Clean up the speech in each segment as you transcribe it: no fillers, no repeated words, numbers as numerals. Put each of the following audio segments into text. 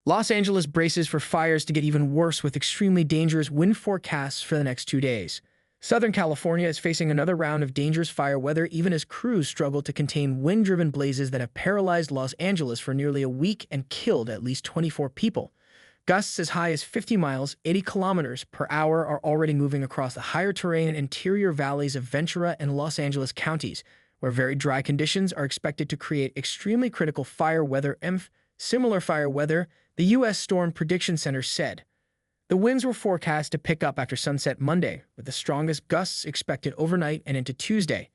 Los Angeles braces for fires to get even worse with extremely dangerous wind forecasts for the next 2 days. Southern California is facing another round of dangerous fire weather even as crews struggle to contain wind-driven blazes that have paralyzed Los Angeles for nearly a week and killed at least 24 people. Gusts as high as 50 miles, 80 kilometers per hour are already moving across the higher terrain and interior valleys of Ventura and Los Angeles counties, where very dry conditions are expected to create extremely critical fire weather. Similar fire weather, the U.S. Storm Prediction Center said. The winds were forecast to pick up after sunset Monday, with the strongest gusts expected overnight and into Tuesday.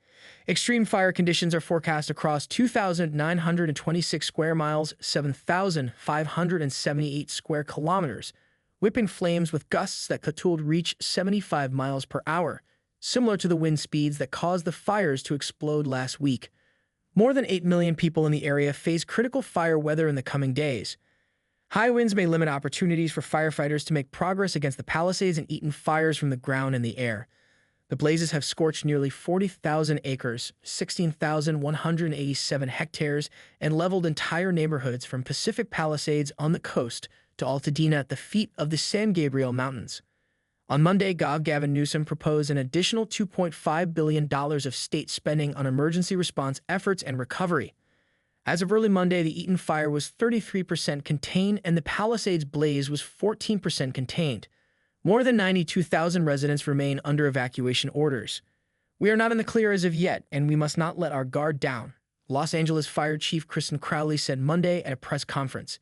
Extreme fire conditions are forecast across 2,926 square miles, 7,578 square kilometers, whipping flames with gusts that could reach 75 miles per hour, similar to the wind speeds that caused the fires to explode last week. More than 8 million people in the area face critical fire weather in the coming days. High winds may limit opportunities for firefighters to make progress against the Palisades and eaten fires from the ground and the air. The blazes have scorched nearly 40,000 acres, 16,187 hectares, and leveled entire neighborhoods from Pacific Palisades on the coast to Altadena at the feet of the San Gabriel Mountains. On Monday, Gavin Newsom proposed an additional $2.5 billion of state spending on emergency response efforts and recovery. As of early Monday, the Eaton fire was 33% contained and the Palisades blaze was 14% contained. More than 92,000 residents remain under evacuation orders. We are not in the clear as of yet, and we must not let our guard down, Los Angeles Fire Chief Kristen Crowley said Monday at a press conference.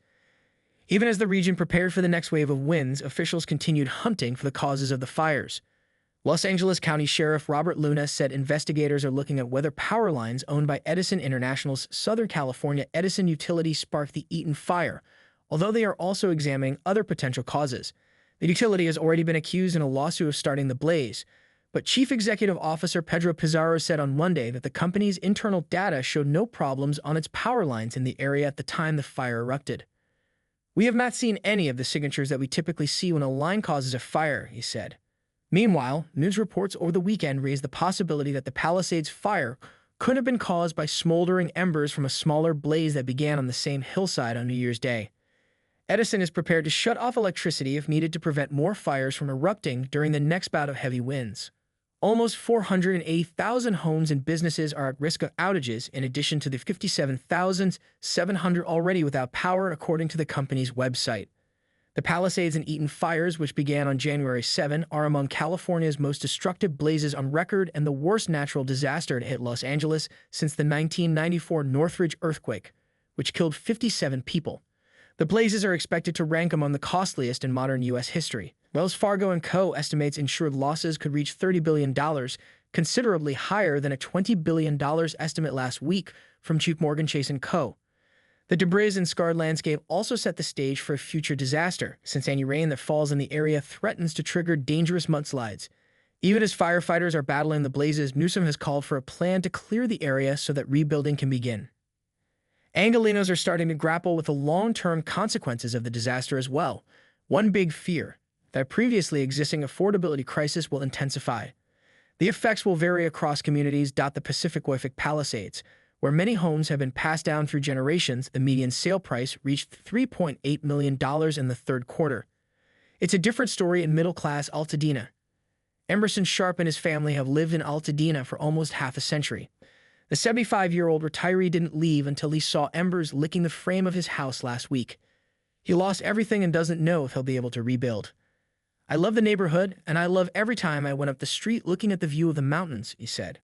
Even as the region prepared for the next wave of winds, officials continued hunting for the causes of the fires. Los Angeles County Sheriff Robert Luna said investigators are looking at whether power lines owned by Edison International's Southern California Edison utility sparked the Eaton fire, although they are also examining other potential causes. The utility has already been accused in a lawsuit of starting the blaze, but Chief Executive Officer Pedro Pizarro said on Monday that the company's internal data showed no problems on its power lines in the area at the time the fire erupted. "We have not seen any of the signatures that we typically see when a line causes a fire," he said. Meanwhile, news reports over the weekend raised the possibility that the Palisades fire could have been caused by smoldering embers from a smaller blaze that began on the same hillside on New Year's Day. Edison is prepared to shut off electricity if needed to prevent more fires from erupting during the next bout of heavy winds. Almost 480,000 homes and businesses are at risk of outages, in addition to the 57,700 already without power, according to the company's website. The Palisades and Eaton fires, which began on January 7, are among California's most destructive blazes on record and the worst natural disaster to hit Los Angeles since the 1994 Northridge earthquake, which killed 57 people. The blazes are expected to rank among the costliest in modern U.S. history. Wells Fargo & Co. estimates insured losses could reach $30 billion, considerably higher than a $20 billion estimate last week from JPMorgan Chase & Co. The debris and scarred landscape also set the stage for a future disaster, since any rain that falls in the area threatens to trigger dangerous mudslides. Even as firefighters are battling the blazes, Newsom has called for a plan to clear the area so that rebuilding can begin. Angelenos are starting to grapple with the long-term consequences of the disaster as well. One big fear: that previously existing affordability crisis will intensify. The effects will vary across communities. The Pacific Palisades, where many homes have been passed down through generations, the median sale price reached $3.8 million in the third quarter. It's a different story in middle-class Altadena. Emerson Sharp and his family have lived in Altadena for almost half a century. The 75-year-old retiree didn't leave until he saw embers licking the frame of his house last week. He lost everything and doesn't know if he'll be able to rebuild. "I love the neighborhood, and I love every time I went up the street looking at the view of the mountains," he said.